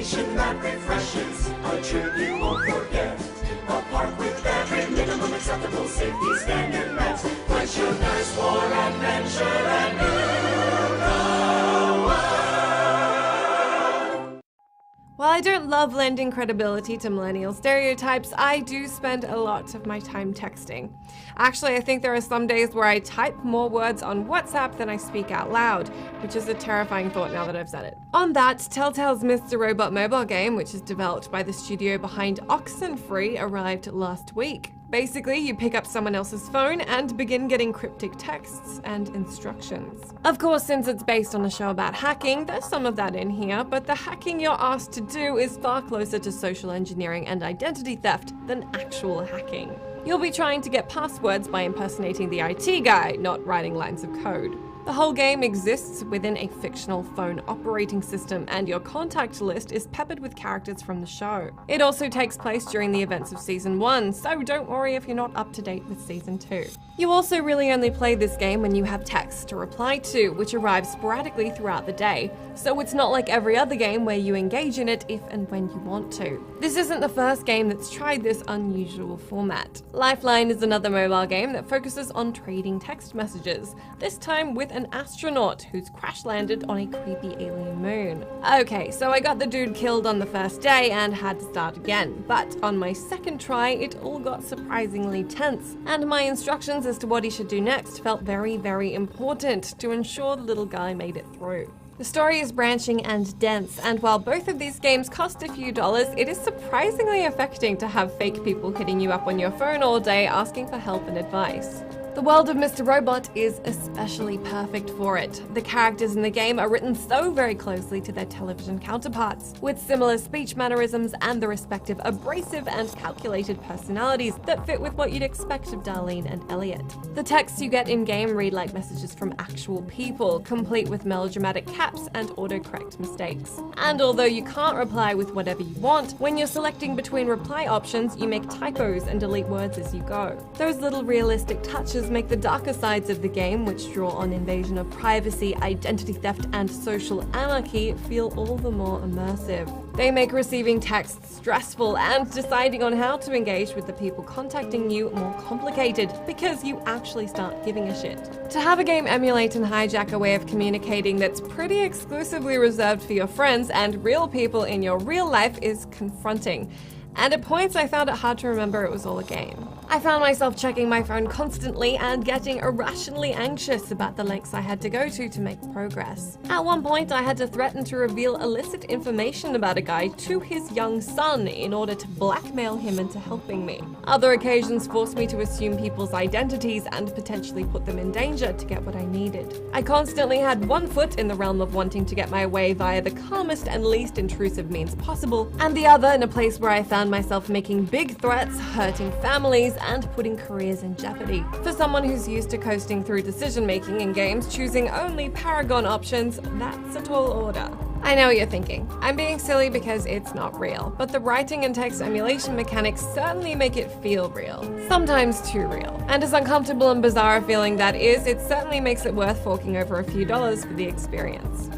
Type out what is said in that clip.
sensation that refreshes, a trip you won't forget. A park with every minimum acceptable safety standard met. Push your thirst for adventure and view the world. While I don't love lending credibility to millennial stereotypes, I do spend a lot of my time texting. Actually, I think there are some days where I type more words on WhatsApp than I speak out loud, which is a terrifying thought now that I've said it. On that, Telltale's Mr. Robot mobile game, which is developed by the studio behind Oxenfree, arrived last week. Basically, you pick up someone else's phone and begin getting cryptic texts and instructions. Of course, since it's based on a show about hacking, there's some of that in here, but the hacking you're asked to do is far closer to social engineering and identity theft than actual hacking. You'll be trying to get passwords by impersonating the IT guy, not writing lines of code. The whole game exists within a fictional phone operating system, and your contact list is peppered with characters from the show. It also takes place during the events of Season 1, so don't worry if you're not up to date with Season 2. You also really only play this game when you have texts to reply to, which arrive sporadically throughout the day, so it's not like every other game where you engage in it if and when you want to. This isn't the first game that's tried this unusual format. Lifeline is another mobile game that focuses on trading text messages, this time with an astronaut who's crash landed on a creepy alien moon. Okay, so I got the dude killed on the first day and had to start again, but on my second try it all got surprisingly tense, and my instructions as to what he should do next felt very, very important to ensure the little guy made it through. The story is branching and dense, and while both of these games cost a few dollars, it is surprisingly affecting to have fake people hitting you up on your phone all day asking for help and advice. The world of Mr. Robot is especially perfect for it. The characters in the game are written so very closely to their television counterparts, with similar speech mannerisms and the respective abrasive and calculated personalities that fit with what you'd expect of Darlene and Elliot. The texts you get in-game read like messages from actual people, complete with melodramatic caps and autocorrect mistakes. And although you can't reply with whatever you want, when you're selecting between reply options, you make typos and delete words as you go. Those little realistic touches make the darker sides of the game, which draw on invasion of privacy, identity theft, and social anarchy, feel all the more immersive. They make receiving texts stressful and deciding on how to engage with the people contacting you more complicated, because you actually start giving a shit. To have a game emulate and hijack a way of communicating that's pretty exclusively reserved for your friends and real people in your real life is confronting. And at points I found it hard to remember it was all a game. I found myself checking my phone constantly and getting irrationally anxious about the lengths I had to go to make progress. At one point I had to threaten to reveal illicit information about a guy to his young son in order to blackmail him into helping me. Other occasions forced me to assume people's identities and potentially put them in danger to get what I needed. I constantly had one foot in the realm of wanting to get my way via the calmest and least intrusive means possible, and the other in a place where I found myself making big threats, hurting families, and putting careers in jeopardy. For someone who's used to coasting through decision-making in games, choosing only Paragon options, that's a tall order. I know what you're thinking. I'm being silly because it's not real, but the writing and text emulation mechanics certainly make it feel real. Sometimes too real. And as uncomfortable and bizarre a feeling that is, it certainly makes it worth forking over a few dollars for the experience.